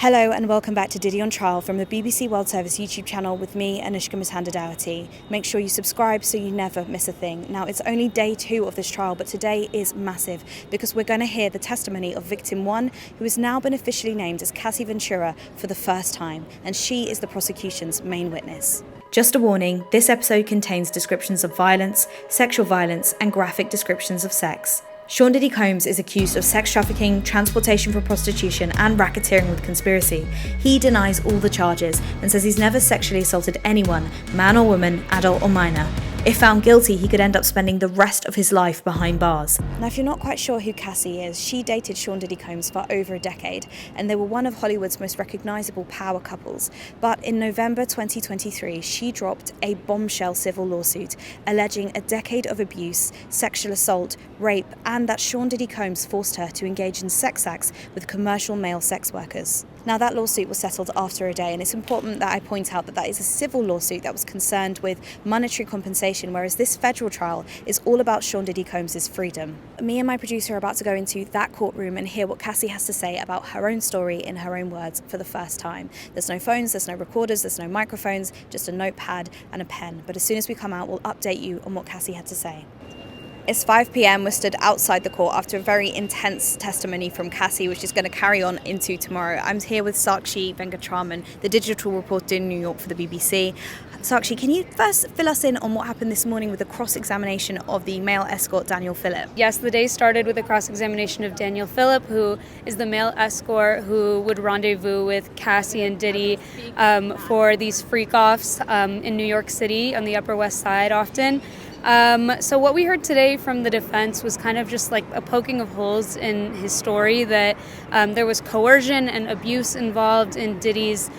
Hello and welcome back to Diddy on Trial from the BBC World Service YouTube channel with me, Anoushka Mutanda-Dougherty. Make sure you subscribe so you never miss a thing. Now, it's only day 2 of this trial, but today is massive because we're going to hear the testimony of victim 1, who has now been officially named as Cassie Ventura for the first time, and she is the prosecution's main witness. Just a warning, this episode contains descriptions of violence, sexual violence, and graphic descriptions of sex. Diddy Combs is accused of sex trafficking, transportation for prostitution, and racketeering with conspiracy. He denies all the charges and says he's never sexually assaulted anyone, man or woman, adult or minor. If found guilty, he could end up spending the rest of his life behind bars. Now, if you're not quite sure who Cassie is, she dated Diddy Combs for over a decade, and they were one of Hollywood's most recognisable power couples. But in November 2023, she dropped a bombshell civil lawsuit alleging a decade of abuse, sexual assault, rape, and that Diddy Combs forced her to engage in sex acts with commercial male sex workers. Now, that lawsuit was settled after a day, and it's important that I point out that that is a civil lawsuit that was concerned with monetary compensation, whereas this federal trial is all about Diddy Combs' freedom. Me and my producer are about to go into that courtroom and hear what Cassie has to say about her own story in her own words for the first time. There's no phones, there's no recorders, there's no microphones, just a notepad and a pen. But as soon as we come out, we'll update you on what Cassie had to say. It's 5 p.m. We're stood outside the court after a very intense testimony from Cassie, which is going to carry on into tomorrow. I'm here with Sakshi, Venkatraman, the digital reporter in New York for the BBC. Sakshi, can you first fill us in on what happened this morning with the cross-examination of the male escort, Daniel Phillip? Yes, the day started with a cross-examination of Daniel Phillip, who is the male escort who would rendezvous with Cassie and Diddy for these freak-offs in New York City on the Upper West Side often. So what we heard today from the defense was kind of just like a poking of holes in his story, that there was coercion and abuse involved in Diddy's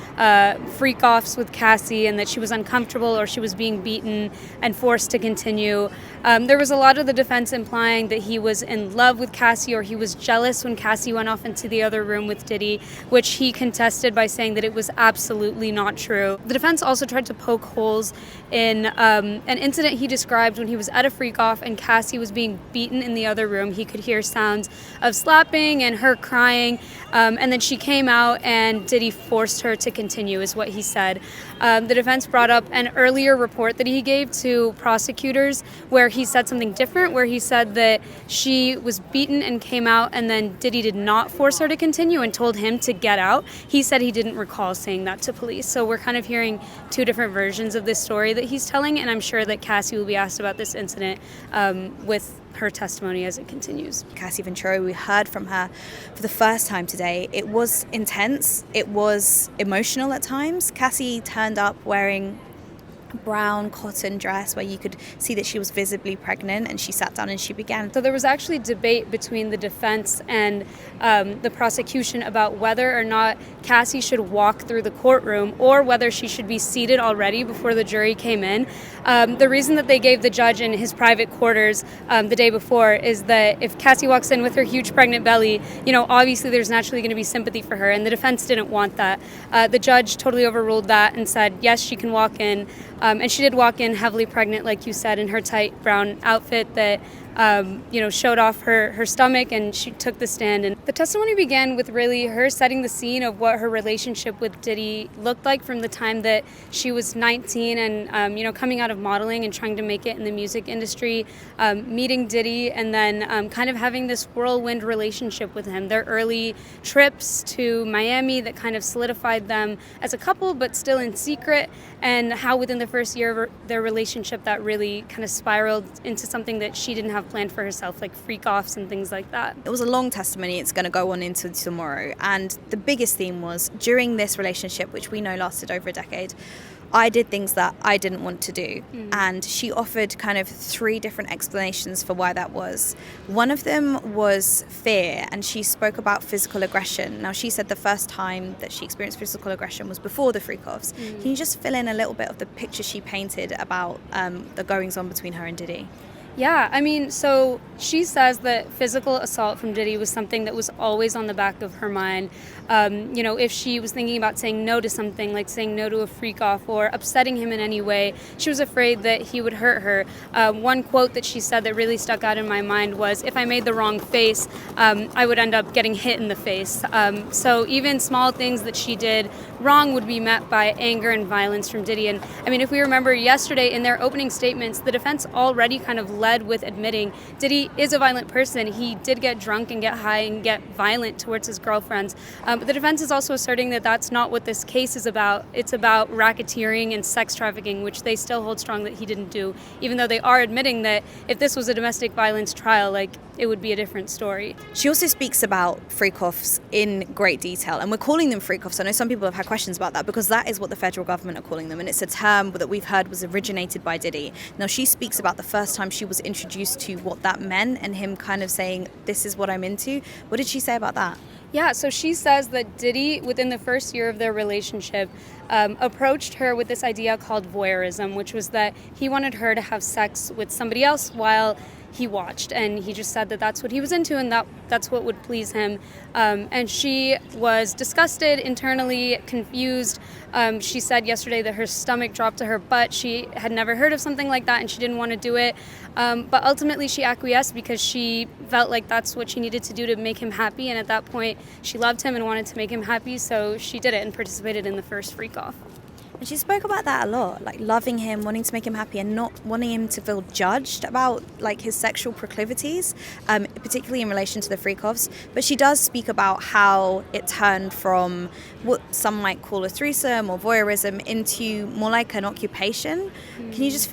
freak-offs with Cassie, and that she was uncomfortable or she was being beaten and forced to continue. There was a lot of the defense implying that he was in love with Cassie or he was jealous when Cassie went off into the other room with Diddy, which he contested by saying that it was absolutely not true. The defense also tried to poke holes in an incident he described when he was at a freak-off and Cassie was being beaten in the other room. He could hear sounds of slapping and her crying, and then she came out and Diddy forced her to continue, is what he said. The defense brought up an earlier report that he gave to prosecutors where he said something different, where he said that she was beaten and came out and then Diddy did not force her to continue and told him to get out. He said he didn't recall saying that to police. So we're kind of hearing two different versions of this story that he's telling, and I'm sure that Cassie will be asked about this incident with her testimony as it continues. Cassie Ventura, we heard from her for the first time today. It was intense, it was emotional at times. Cassie turned up wearing a brown cotton dress where you could see that she was visibly pregnant, and she sat down and she began. So there was actually debate between the defense and the prosecution about whether or not Cassie should walk through the courtroom or whether she should be seated already before the jury came in. The reason that they gave the judge in his private quarters the day before is that if Cassie walks in with her huge pregnant belly, obviously there's naturally going to be sympathy for her, and the defense didn't want that. The judge totally overruled that and said, yes, she can walk in. And she did walk in heavily pregnant, like you said, in her tight brown outfit that showed off her stomach, and she took the stand. And the testimony began with really her setting the scene of what her relationship with Diddy looked like from the time that she was 19 and, coming out of modeling and trying to make it in the music industry, meeting Diddy, and then kind of having this whirlwind relationship with him. Their early trips to Miami that kind of solidified them as a couple, but still in secret, and how within the first year of their relationship that really kind of spiraled into something that she didn't have planned for herself, like freak-offs and things like that. It was a long testimony. It's going to go on into tomorrow. And the biggest theme was, during this relationship, which we know lasted over a decade, I did things that I didn't want to do. And she offered kind of 3 different explanations for why that was. One of them was fear, and she spoke about physical aggression. Now, she said the first time that she experienced physical aggression was before the freak-offs. Can you just fill in a little bit of the picture she painted about the goings-on between her and Diddy? Yeah, I mean, so She says that physical assault from Diddy was something that was always on the back of her mind. If she was thinking about saying no to something, like saying no to a freak off or upsetting him in any way, she was afraid that he would hurt her. One quote that she said that really stuck out in my mind was, if I made the wrong face, I would end up getting hit in the face. So even small things that she did wrong would be met by anger and violence from Diddy. And I mean, if we remember yesterday in their opening statements, the defense already kind of led with admitting Diddy is a violent person. He did get drunk and get high and get violent towards his girlfriends. But the defense is also asserting that that's not what this case is about. It's about racketeering and sex trafficking, which they still hold strong that he didn't do, even though they are admitting that if this was a domestic violence trial, like, it would be a different story. She also speaks about freak-offs in great detail, and we're calling them freak-offs. I know some people have had questions about that because that is what the federal government are calling them, and it's a term that we've heard was originated by Diddy. Now, she speaks about the first time she was introduced to what that meant and him kind of saying, this is what I'm into. What did she say about that? Yeah, so she says that Diddy, within the first year of their relationship, approached her with this idea called voyeurism, which was that he wanted her to have sex with somebody else while he watched, and he just said that that's what he was into and that's what would please him. And she was disgusted, internally confused. She said yesterday that her stomach dropped to her butt. She had never heard of something like that and she didn't want to do it. But ultimately she acquiesced because she felt like that's what she needed to do to make him happy, and at that point she loved him and wanted to make him happy, so she did it and participated in the first freak-off. And she spoke about that a lot, like loving him, wanting to make him happy and not wanting him to feel judged about like his sexual proclivities, particularly in relation to the freak-offs. But she does speak about how it turned from what some might call a threesome or voyeurism into more like an occupation. Mm-hmm. Can you just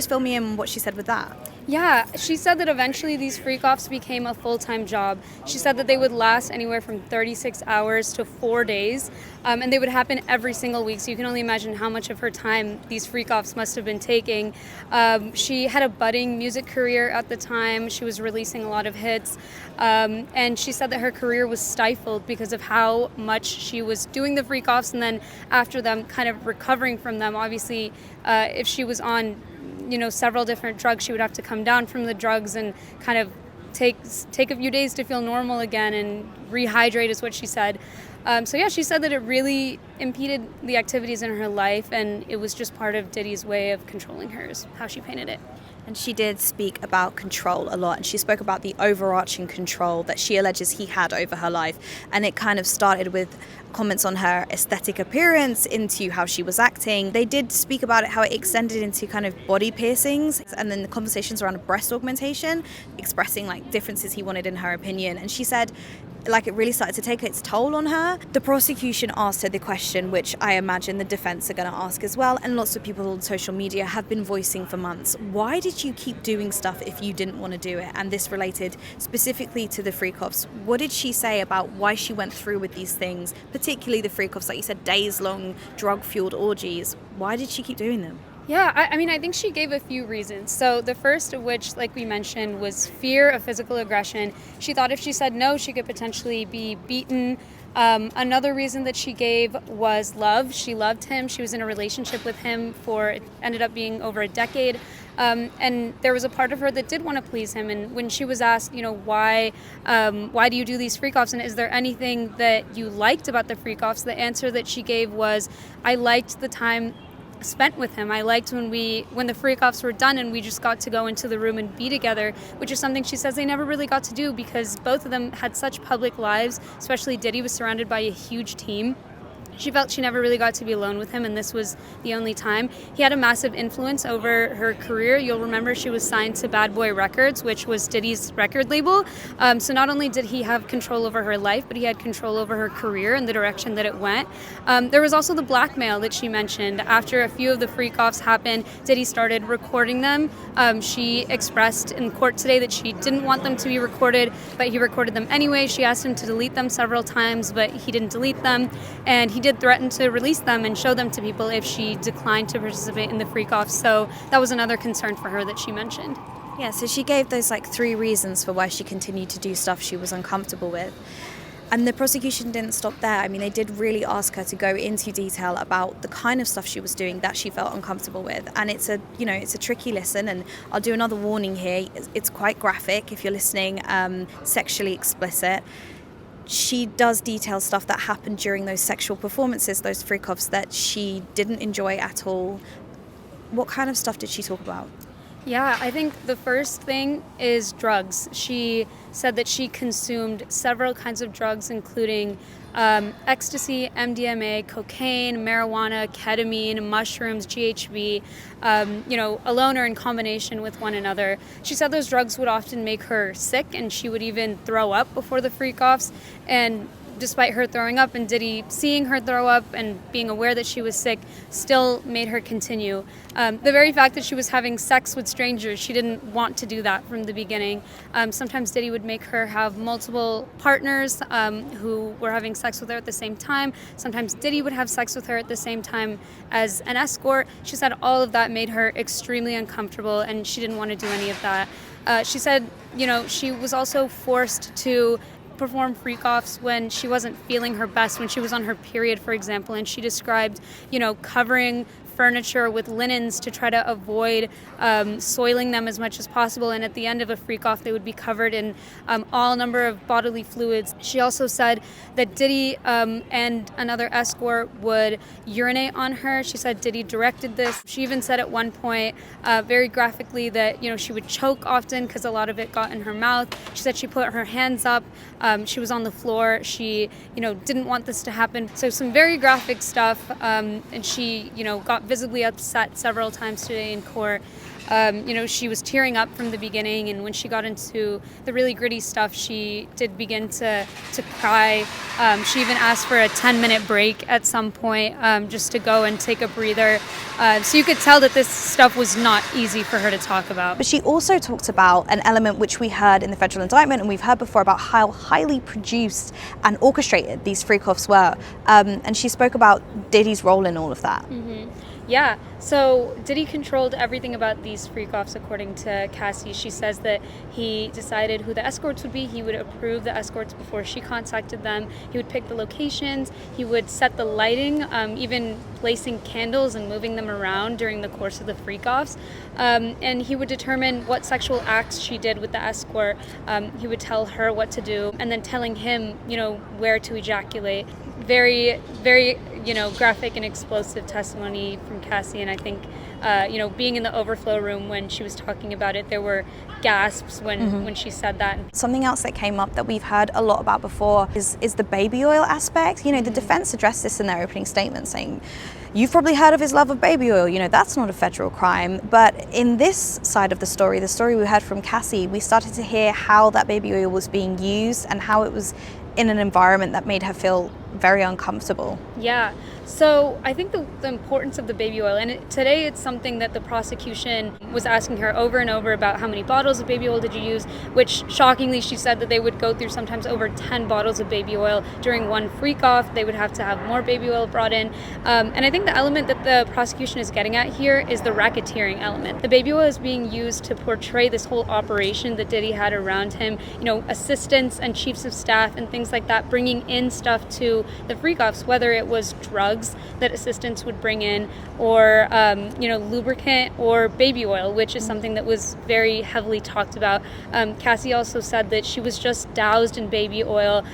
fill me in what she said with that? Yeah, she said that eventually these freak-offs became a full-time job. She said that they would last anywhere from 36 hours to 4 days, and they would happen every single week, so you can only imagine how much of her time these freak-offs must have been taking. She had a budding music career at the time. She was releasing a lot of hits, and she said that her career was stifled because of how much she was doing the freak-offs and then after them kind of recovering from them. Obviously, if she was on several different drugs, she would have to come down from the drugs and kind of take a few days to feel normal again and rehydrate, is what she said. She said that it really impeded the activities in her life, and it was just part of Diddy's way of controlling her, is how she painted it. And she did speak about control a lot, and she spoke about the overarching control that she alleges he had over her life. And it kind of started with comments on her aesthetic appearance, into how she was acting. They did speak about it, how it extended into kind of body piercings, and then the conversations around breast augmentation, expressing like differences he wanted in her opinion. And she said like it really started to take its toll on her. The prosecution asked her the question, which I imagine the defense are going to ask as well, and lots of people on social media have been voicing for months. Why did you keep doing stuff if you didn't want to do it? And this related specifically to the freak-offs. What did she say about why she went through with these things, particularly the freak-offs, like you said, days-long drug-fueled orgies? Why did she keep doing them? Yeah, I think she gave a few reasons. So the first of which, like we mentioned, was fear of physical aggression. She thought if she said no, she could potentially be beaten. Another reason that she gave was love. She loved him. She was in a relationship with him it ended up being over a decade. And there was a part of her that did want to please him. And when she was asked, why do you do these freak-offs? And is there anything that you liked about the freak-offs? The answer that she gave was, I liked the time spent with him. I liked when the freak-offs were done and we just got to go into the room and be together, which is something she says they never really got to do because both of them had such public lives, especially Diddy was surrounded by a huge team. She felt she never really got to be alone with him, and this was the only time. He had a massive influence over her career. You'll remember she was signed to Bad Boy Records, which was Diddy's record label. So not only did he have control over her life, but he had control over her career and the direction that it went. There was also the blackmail that she mentioned. After a few of the freak-offs happened, Diddy started recording them. She expressed in court today that she didn't want them to be recorded, but he recorded them anyway. She asked him to delete them several times, but he didn't delete them. And he did threaten to release them and show them to people if she declined to participate in the freak-offs. So that was another concern for her that she mentioned. Yeah, so she gave those 3 reasons for why she continued to do stuff she was uncomfortable with. And the prosecution didn't stop there. I mean, they did really ask her to go into detail about the kind of stuff she was doing that she felt uncomfortable with. And it's a tricky listen. And I'll do another warning here. It's quite graphic if you're listening, sexually explicit. She does detail stuff that happened during those sexual performances, those freak-offs, that she didn't enjoy at all. What kind of stuff did she talk about? Yeah, I think the first thing is drugs. She said that she consumed several kinds of drugs, including ecstasy, MDMA, cocaine, marijuana, ketamine, mushrooms, GHB, alone or in combination with one another. She said those drugs would often make her sick, and she would even throw up before the freak-offs. And despite her throwing up and Diddy seeing her throw up and being aware that she was sick, still made her continue. The very fact that she was having sex with strangers, she didn't want to do that from the beginning. Sometimes Diddy would make her have multiple partners who were having sex with her at the same time. Sometimes Diddy would have sex with her at the same time as an escort. She said all of that made her extremely uncomfortable, and she didn't want to do any of that. She said, she was also forced to perform freak-offs when she wasn't feeling her best, when she was on her period, for example, and she described, covering furniture with linens to try to avoid soiling them as much as possible, and at the end of a freak-off they would be covered in all number of bodily fluids. She also said that Diddy and another escort would urinate on her. She said Diddy directed this. She even said at one point very graphically that she would choke often because a lot of it got in her mouth. She said she put her hands up. She was on the floor. She didn't want this to happen. So some very graphic stuff, and she got visibly upset several times today in court. She was tearing up from the beginning, and when she got into the really gritty stuff, she did begin to cry. She even asked for a 10-minute break at some point, just to go and take a breather. So you could tell that this stuff was not easy for her to talk about. But she also talked about an element which we heard in the federal indictment, and we've heard before, about how highly produced and orchestrated these freak-offs were. And she spoke about Diddy's role in all of that. Mm-hmm. Yeah, so Diddy controlled everything about these freak-offs, according to Cassie. She says that he decided who the escorts would be. He would approve the escorts before she contacted them. He would pick the locations. He would set the lighting, even placing candles and moving them around during the course of the freak-offs. And he would determine what sexual acts she did with the escort. He would tell her what to do, and then telling him, where to ejaculate. Very, very, graphic and explosive testimony from Cassie. And I think, being in the overflow room when she was talking about it, there were gasps when she said that. Something else that came up that we've heard a lot about before is the baby oil aspect. The defense addressed this in their opening statement, saying, you've probably heard of his love of baby oil, that's not a federal crime. But in this side of the story we heard from Cassie, we started to hear how that baby oil was being used and how it was in an environment that made her feel very uncomfortable. Yeah, so I think the importance of the baby oil, and today it's something that the prosecution was asking her over and over about how many bottles of baby oil did you use, which shockingly she said that they would go through sometimes over 10 bottles of baby oil during one freak-off. They would have to have more baby oil brought in. And I think the element that the prosecution is getting at here is the racketeering element. The baby oil is being used to portray this whole operation that Diddy had around him, assistants and chiefs of staff and things like that, bringing in stuff to the freak-offs, whether it was drugs that assistants would bring in, or lubricant, or baby oil, which is something that was very heavily talked about. Cassie also said that she was just doused in baby oil.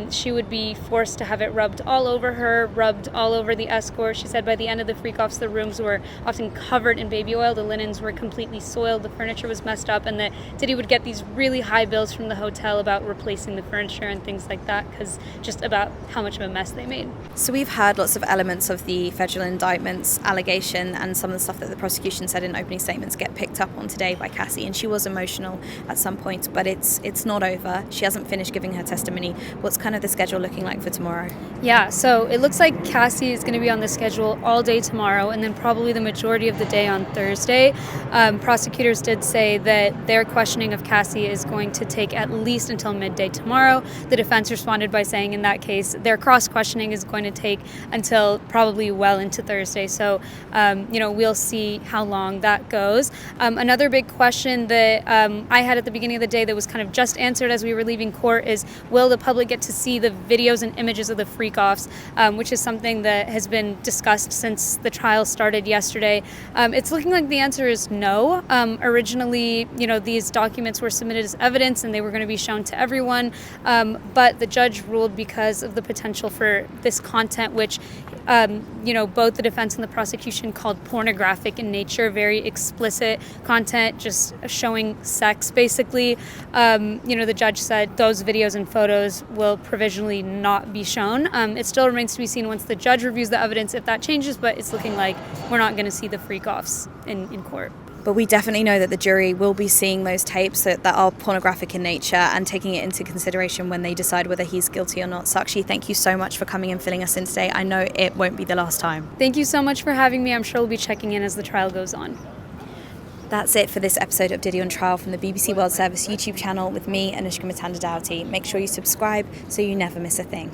She would be forced to have it rubbed all over her, rubbed all over the escort. She said by the end of the freak-offs, the rooms were often covered in baby oil, the linens were completely soiled, the furniture was messed up, and that Diddy would get these really high bills from the hotel about replacing the furniture and things like that, because just about how much of a mess they made. So we've heard lots of elements of the federal indictment's allegation, and some of the stuff that the prosecution said in opening statements get picked up on today by Cassie, and she was emotional at some point, but it's not over. She hasn't finished giving her testimony. What's kind of the schedule looking like for tomorrow? Yeah, so it looks like Cassie is going to be on the schedule all day tomorrow, and then probably the majority of the day on Thursday. Prosecutors did say that their questioning of Cassie is going to take at least until midday tomorrow. The defense responded by saying in that case their cross-questioning is going to take until probably well into Thursday. So, we'll see how long that goes. Another big question that I had at the beginning of the day that was kind of just answered as we were leaving court is, will the public get to see the videos and images of the freak-offs, which is something that has been discussed since the trial started yesterday. It's looking like the answer is no. Originally, these documents were submitted as evidence and they were going to be shown to everyone, but the judge ruled because of the potential for this content, which both the defense and the prosecution called pornographic in nature, very explicit content, just showing sex basically. The judge said those videos and photos will provisionally not be shown. It still remains to be seen once the judge reviews the evidence if that changes, but it's looking like we're not going to see the freak-offs in court. But we definitely know that the jury will be seeing those tapes that are pornographic in nature and taking it into consideration when they decide whether he's guilty or not. Sakshi, thank you so much for coming and filling us in today. I know it won't be the last time. Thank you so much for having me. I'm sure we'll be checking in as the trial goes on. That's it for this episode of Diddy on Trial from the BBC World Service YouTube channel with me, Anoushka Mutanda-Dougherty. Make sure you subscribe so you never miss a thing.